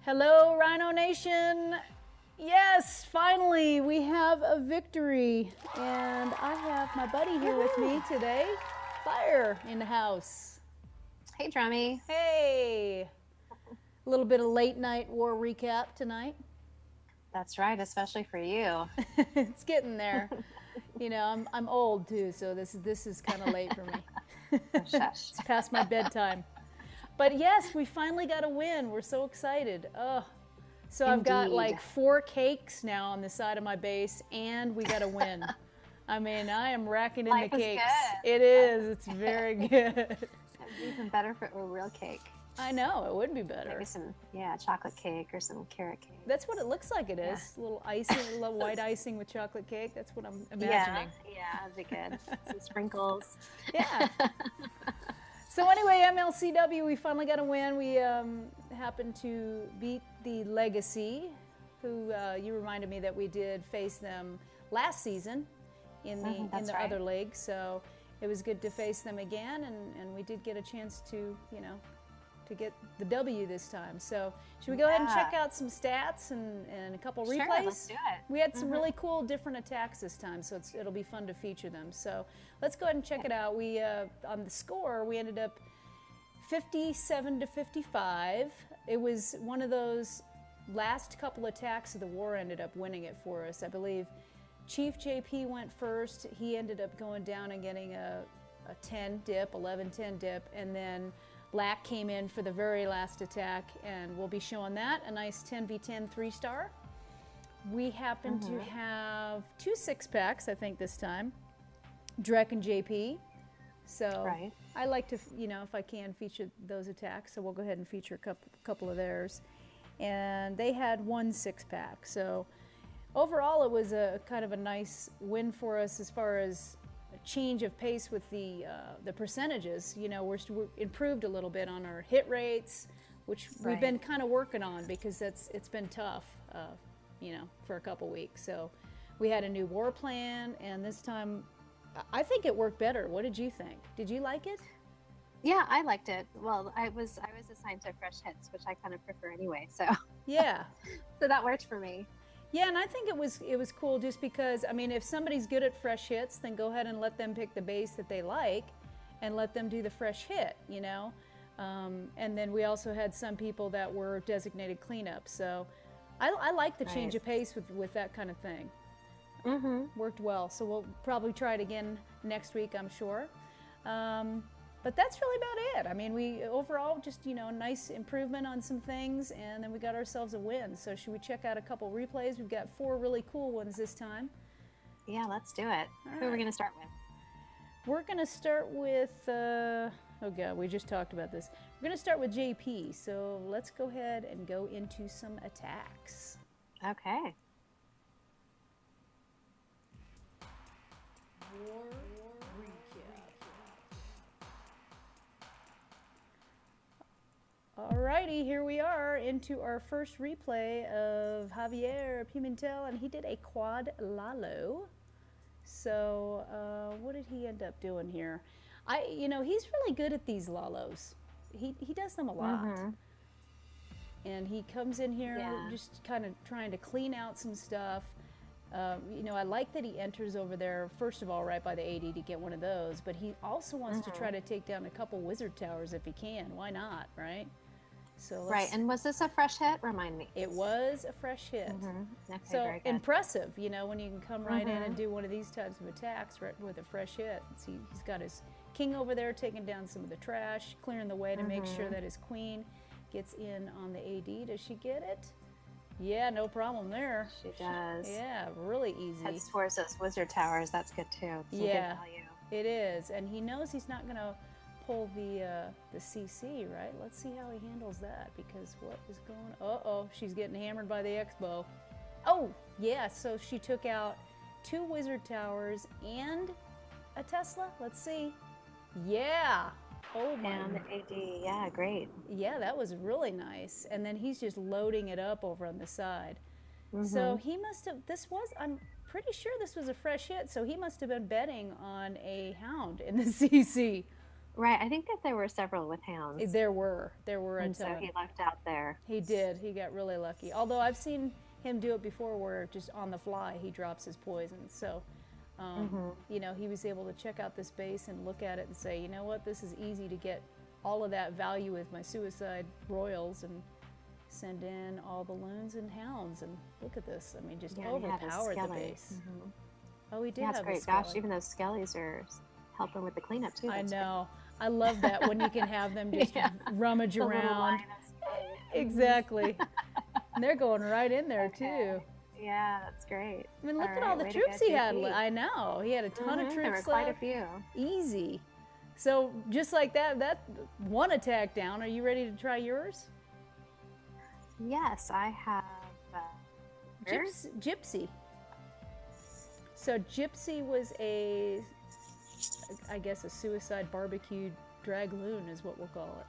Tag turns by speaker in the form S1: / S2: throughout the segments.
S1: Hello, Rhino Nation. Yes, finally, we have a victory. And I have my buddy here with me today, Fire, in the house.
S2: Hey, Drummy.
S1: Hey. A little bit of late night war recap tonight.
S2: That's right, especially for you.
S1: It's getting there. You know, I'm old too, so this is kind of late for me.
S2: Shush.
S1: It's past my bedtime. But yes, we finally got a win. We're so excited. Oh, so I've got
S2: Indeed.
S1: like 4 cakes now on the side of my base, and we got a win. I mean, I am racking in
S2: Life
S1: the
S2: is
S1: cakes.
S2: good.
S1: It is. It's very good.
S2: It'd be even better if it were real cake.
S1: I know, it would be better.
S2: Maybe some, chocolate cake or some carrot cake.
S1: That's what it looks like it is. A little icing, a little white icing with chocolate cake. That's what I'm imagining.
S2: Yeah, that'd be good. Some sprinkles.
S1: Yeah. So anyway, MLCW, we finally got a win. We happened to beat TheLegacy, who you reminded me that we did face them last season in the other league. So it was good to face them again, and we did get a chance to, to get the W this time. So should we go ahead and check out some stats and a couple replays?
S2: Sure, let's do it.
S1: We had some really cool different attacks this time, so it'll be fun to feature them. So let's go ahead and check it out. We on the score, we ended up 57-55. It was one of those last couple attacks of the war ended up winning it for us. I believe Chief JP went first. He ended up going down and getting a 10 dip, 11-10 dip, and then Lack came in for the very last attack, and we'll be showing that, a nice 10v10 3-star. We happen to have 2 6-packs, I think, this time, Drek and JP. So I like to, if I can, feature those attacks, so we'll go ahead and feature a couple of theirs. And they had 1 6-pack, so overall it was a kind of a nice win for us as far as a change of pace with the percentages. We're improved a little bit on our hit rates, which we've been kind of working on because it's been tough, for a couple weeks. So we had a new war plan, and this time I think it worked better. What did you think? Did you like it?
S2: Yeah, I liked it. Well, I was assigned to fresh hits, which I kind of prefer anyway. So
S1: yeah,
S2: so that worked for me.
S1: Yeah, and I think it was cool just because, I mean, if somebody's good at fresh hits, then go ahead and let them pick the base that they like and let them do the fresh hit, And then we also had some people that were designated cleanup. So I like the change of pace with that kind of thing. Worked well. So we'll probably try it again next week, I'm sure. But that's really about it. I mean, we overall just, a nice improvement on some things, and then we got ourselves a win. So should we check out a couple replays? We've got 4 really cool ones this time.
S2: Yeah, let's do it. Who are we going to start with?
S1: We're going to start with, oh God, we just talked about this. We're going to start with JP. So let's go ahead and go into some attacks.
S2: Okay.
S1: War recap. Alrighty, here we are into our first replay of Javier Pimentel, and he did a quad LaLo. So what did he end up doing here? He's really good at these LaLos. He does them a lot. And he comes in here just kind of trying to clean out some stuff. I like that he enters over there, first of all, right by the 80 to get one of those, but he also wants to try to take down a couple wizard towers if he can. Why not, right? So
S2: and was this a fresh hit? Remind me.
S1: It was a fresh hit.
S2: Okay,
S1: so
S2: very good.
S1: Impressive, when you can come right in and do one of these types of attacks right with a fresh hit. He's got his king over there taking down some of the trash, clearing the way to make sure that his queen gets in on the AD. Does she get it? Yeah, no problem there.
S2: She does.
S1: Yeah, really easy.
S2: Heads towards those wizard towers. That's good too. Some good value.
S1: It is. And he knows he's not going to pull the CC, right? Let's see how he handles that, because what is going on? Uh-oh, she's getting hammered by the X-Bow. Oh, yeah, so she took out 2 wizard towers and a Tesla. Let's see. Yeah. Oh my.
S2: And the AD, yeah, great.
S1: Yeah, that was really nice. And then he's just loading it up over on the side. So he must have, I'm pretty sure this was a fresh hit, so he must have been betting on a hound in the CC.
S2: Right. I think that there were several with hounds.
S1: There were a
S2: And
S1: ton.
S2: so he lucked out there.
S1: He did. He got really lucky. Although I've seen him do it before where just on the fly he drops his poison. So, you know, he was able to check out this base and look at it and say, you know what, this is easy to get all of that value with my suicide royals and send in all the loons and hounds. And look at this. I mean, just overpowered the base. Oh, he did have
S2: that's great.
S1: a skelly.
S2: Gosh, even those skellies are helping with the cleanup too.
S1: I
S2: That's
S1: know. I love that when you can have them just rummage
S2: the little
S1: around.
S2: line of skellies.
S1: Exactly. And they're going right in there too.
S2: Yeah, that's great.
S1: I mean, look at all the troops he had. I know. He had a ton of troops.
S2: There were quite a few.
S1: Easy. So just like that one attack down. Are you ready to try yours?
S2: Yes, I have.
S1: Gypsy. So Gypsy was I guess a suicide barbecued DragLoon is what we'll call it.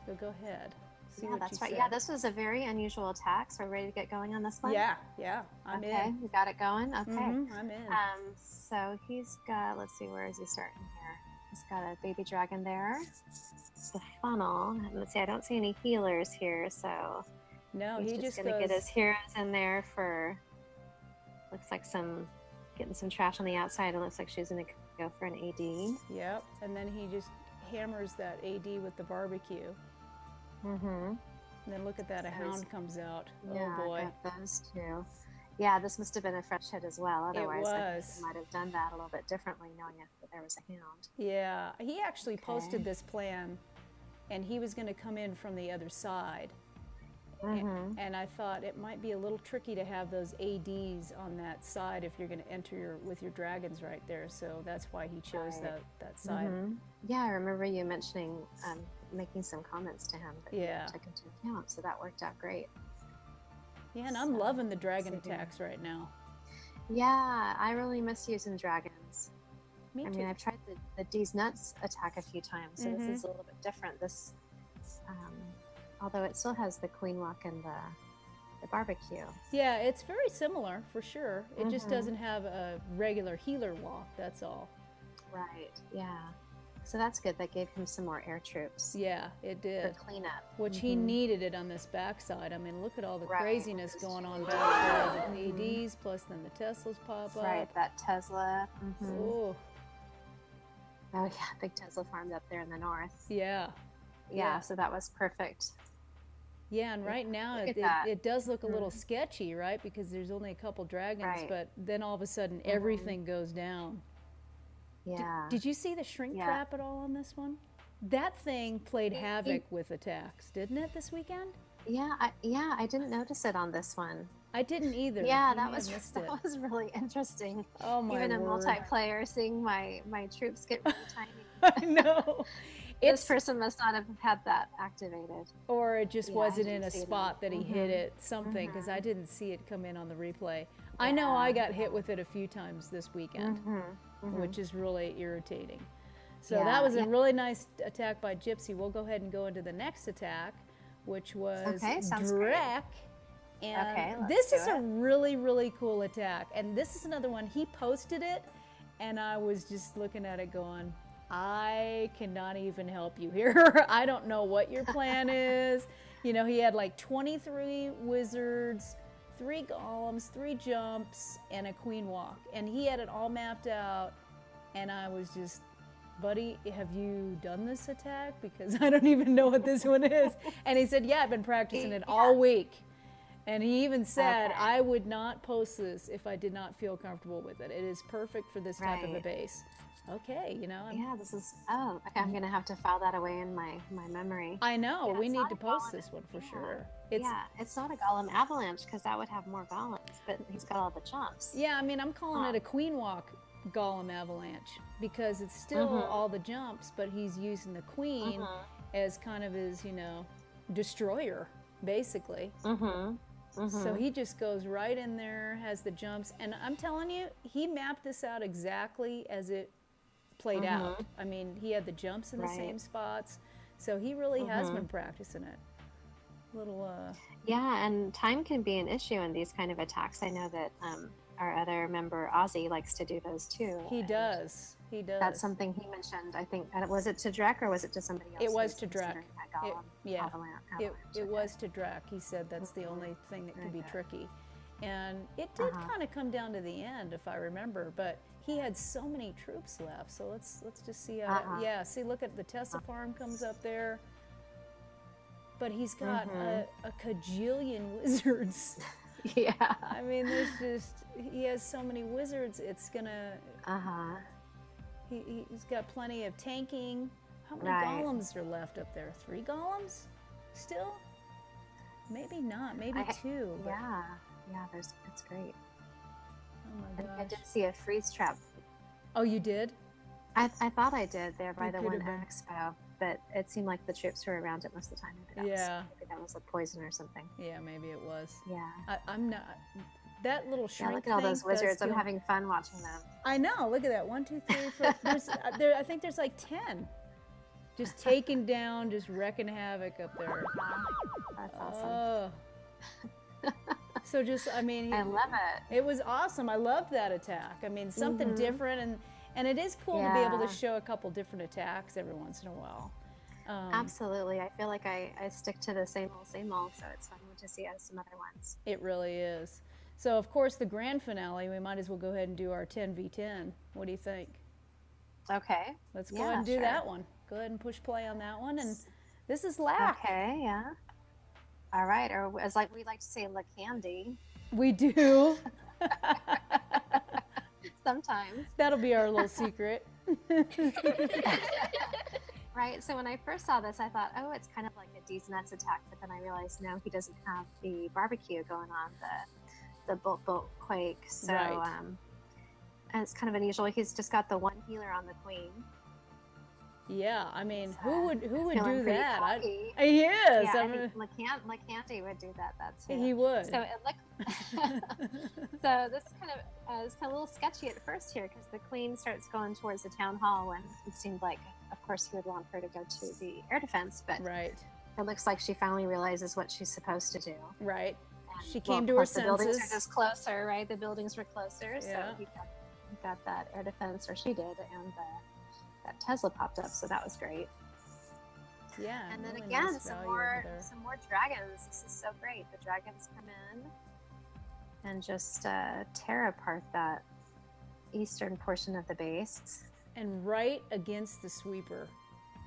S1: So go ahead. See what
S2: that's
S1: you
S2: right.
S1: say.
S2: Yeah, this was a very unusual attack. So we're ready to get going on this one?
S1: Yeah, I'm in.
S2: Okay, we got it going. Okay.
S1: I'm in.
S2: So he's got, let's see, where is he starting here? He's got a baby dragon there. The funnel. Let's see, I don't see any healers here, so
S1: no,
S2: he's
S1: he just
S2: gonna
S1: goes...
S2: get his heroes in there for, looks like getting some trash on the outside. It looks like she's gonna go for an AD.
S1: Yep, and then he just hammers that AD with the barbecue. And then look at that, a hound comes out.
S2: Yeah,
S1: oh boy.
S2: I got those two. Yeah, this must have been a fresh hit as well. Otherwise, I think I might have done that a little bit differently, knowing that there was a hound.
S1: Yeah, he actually posted this plan, and he was going to come in from the other side. And I thought it might be a little tricky to have those ADs on that side if you're going to enter with your dragons right there. So that's why he chose that side.
S2: Yeah, I remember you mentioning making some comments to him that you took into account. So that worked out great. Yeah,
S1: and I'm loving the dragon attacks right now.
S2: Yeah, I really miss using dragons.
S1: Me too.
S2: I mean, I've tried the D's Nuts attack a few times, so this is a little bit different. This, although it still has the queen walk and the barbecue.
S1: Yeah, it's very similar for sure. It just doesn't have a regular healer walk, that's all.
S2: Right, yeah. So that's good. That gave him some more air troops.
S1: Yeah, it did.
S2: For cleanup.
S1: Which he needed it on this backside. I mean, look at all the craziness going on back there. The ADs, plus then the Teslas pop up.
S2: Right, that Tesla.
S1: Oh.
S2: Oh, yeah, big Tesla farm up there in the north.
S1: Yeah.
S2: Yeah, so that was perfect.
S1: Yeah, and right now it does look a little sketchy, right? Because there's only a couple dragons, but then all of a sudden everything goes down.
S2: Yeah.
S1: Did you see the shrink trap at all on this one? That thing played havoc with attacks, didn't it, this weekend?
S2: Yeah, I didn't notice it on this one.
S1: I didn't either.
S2: Yeah, that was really interesting.
S1: Oh my
S2: Even
S1: word.
S2: in multiplayer, seeing my troops get really tiny.
S1: I know.
S2: This person must not have had that activated.
S1: Or it just wasn't in a spot that he hit it, something, because I didn't see it come in on the replay. Yeah. I know I got hit with it a few times this weekend, which is really irritating. So that was a really nice attack by Gypsy. We'll go ahead and go into the next attack, which was Drek. And this is a really, really cool attack. And this is another one. He posted it, and I was just looking at it going, I cannot even help you here. I don't know what your plan is. You know, he had like 23 wizards, 3 golems, 3 jumps, and a queen walk. And he had it all mapped out. And I was just, buddy, have you done this attack? Because I don't even know what this one is. And he said, yeah, I've been practicing it all week. And he even said, I would not post this if I did not feel comfortable with it. It is perfect for this type of a base. Okay, you know.
S2: This is, okay, I'm going to have to file that away in my memory.
S1: I know, we need to post this one for sure.
S2: It's not a Golem Avalanche because that would have more golems, but he's got all the jumps.
S1: Yeah, I mean, I'm calling it a queen walk Golem Avalanche because it's still all the jumps, but he's using the queen as kind of his, you know, destroyer, basically. So he just goes right in there, has the jumps, and I'm telling you, he mapped this out exactly as it played out. I mean, he had the jumps in the same spots, so he really has been practicing it. Yeah,
S2: and time can be an issue in these kind of attacks. I know that our other member Ozzy likes to do those too.
S1: He
S2: and
S1: does. He does.
S2: That's something he mentioned. I think was it to Drek or was it to somebody else?
S1: It was to Drek.
S2: Yeah,
S1: it was to Drek. He said that's the only thing that could be tricky. And it did kind of come down to the end, if I remember, but he had so many troops left. So let's just see how, see, look at the Tessa farm comes up there. But he's got a cajillion wizards.
S2: Yeah.
S1: I mean, he has so many wizards, it's gonna, he's got plenty of tanking. How many golems are left up there? 3 golems still? Maybe not, maybe 2.
S2: Yeah, it's great.
S1: Oh my gosh.
S2: I did see a freeze trap.
S1: Oh, you did?
S2: I thought I did there by
S1: It
S2: the
S1: could
S2: one
S1: have been.
S2: expo, but it seemed like the troops were around it most of the time. Maybe that was a poison or something.
S1: Yeah, maybe it was.
S2: Yeah.
S1: I'm not. That little shrink
S2: Look at all those
S1: thing does
S2: wizards. I'm
S1: feel-
S2: having fun watching them.
S1: I know. Look at that. 1, 2, 3, 4. I think there's like 10. Just taking down, just wrecking havoc up there.
S2: That's awesome.
S1: Oh. So just, I mean,
S2: I love it.
S1: It was awesome. I loved that attack. I mean, something different, and it is cool to be able to show a couple different attacks every once in a while.
S2: Absolutely. I feel like I stick to the same old, so it's fun to see some other ones.
S1: It really is. So, of course, the grand finale, we might as well go ahead and do our 10v10. What do you think?
S2: Okay.
S1: Let's go ahead and do that one. Go ahead and push play on that one. And this is Lack.
S2: Okay, yeah. All right, or as we like to say, La Candy.
S1: We do.
S2: Sometimes.
S1: That'll be our little secret.
S2: Right, so when I first saw this, I thought, oh, it's kind of like a D's Nuts attack, but then I realized, no, he doesn't have the barbecue going on, the bolt quake. So, and it's kind of unusual. He's just got the 1 healer on the queen.
S1: Yeah, I mean, who would do that?
S2: He
S1: is.
S2: Yeah, I think LaCanty would do that. That's who.
S1: He would.
S2: So it looked. So this kind of is kind of a little sketchy at first here because the queen starts going towards the town hall when it seemed like, of course, he would want her to go to the air defense, but it looks like she finally realizes what she's supposed to do.
S1: Right.
S2: And,
S1: She came to her senses.
S2: The buildings are just closer, right? The buildings were closer, so he got that air defense, or she did, and that Tesla popped up, so that was great.
S1: Yeah.
S2: And then
S1: really
S2: again,
S1: nice
S2: some
S1: value
S2: more
S1: over
S2: dragons. This is so great. The dragons come in and just tear apart that eastern portion of the base.
S1: And right against the sweeper.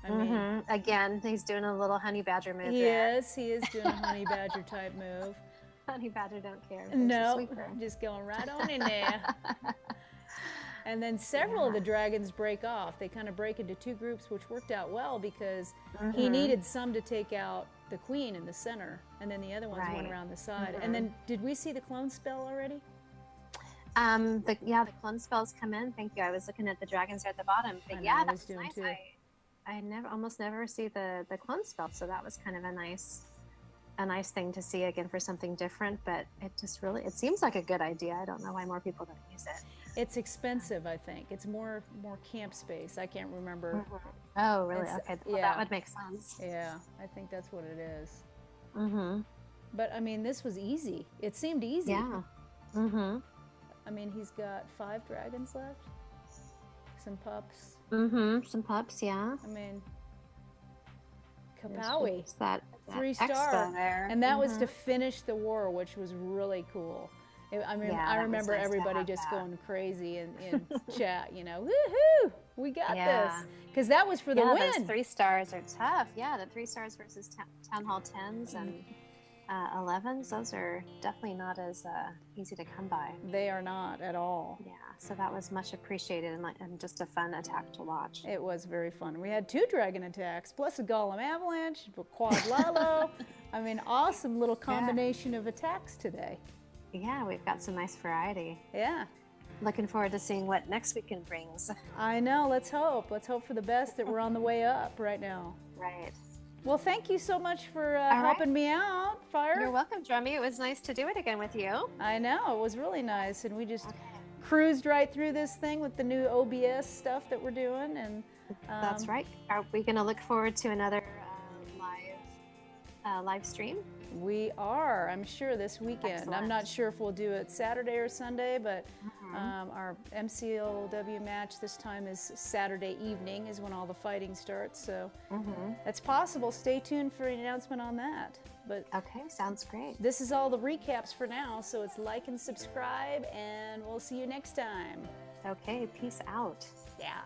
S1: I mean,
S2: again, he's doing a little honey badger move.
S1: He is doing a honey badger type move.
S2: Honey badger don't care.
S1: No, just going right on in there. And then several of the dragons break off. They kind of break into 2 groups, which worked out well because he needed some to take out the queen in the center, and then the other ones went around the side. And then, did we see the clone spell already?
S2: The clone spells come in. Thank you. I was looking at the dragons at the bottom, but that was nice. Too. I almost never see the clone spell, so that was kind of a nice thing to see again for something different. But it seems like a good idea. I don't know why more people don't use it.
S1: It's expensive, I think. It's more camp space. I can't remember.
S2: Oh, really? Okay. Well, that would make sense.
S1: Yeah, I think that's what it is. But I mean, this was easy. It seemed easy.
S2: Yeah.
S1: I mean, he's got 5 dragons left. Some pups.
S2: Some pups, yeah.
S1: I mean, Kapowie.
S2: That
S1: 3-star.
S2: There.
S1: And that was to finish the war, which was really cool. I mean, I remember everybody just going crazy in chat, woohoo, we got this. Because that was for the win.
S2: Those 3 stars are tough. Yeah, the 3 stars versus Town Hall 10s and 11s, those are definitely not as easy to come by.
S1: They are not at all.
S2: Yeah, so that was much appreciated and just a fun attack to watch.
S1: It was very fun. We had 2 dragon attacks, plus a Golem Avalanche, quad LaLo. I mean, awesome little combination of attacks today.
S2: Yeah, we've got some nice variety.
S1: Yeah.
S2: Looking forward to seeing what next weekend brings.
S1: I know. Let's hope. Let's hope for the best that we're on the way up right now.
S2: Right.
S1: Well, thank you so much for helping me out, Fire.
S2: You're welcome, Drummy. It was nice to do it again with you.
S1: I know. It was really nice. And we just cruised right through this thing with the new OBS stuff that we're doing. And
S2: that's right. Are we going to look forward to another live live stream?
S1: We are, I'm sure, this weekend.
S2: Excellent.
S1: I'm not sure if we'll do it Saturday or Sunday, but our MCLW match this time is Saturday evening is when all the fighting starts. So that's possible. Stay tuned for an announcement on that. But
S2: okay, sounds great.
S1: This is all the recaps for now. So it's like and subscribe, and we'll see you next time.
S2: Okay, peace out.
S1: Yeah.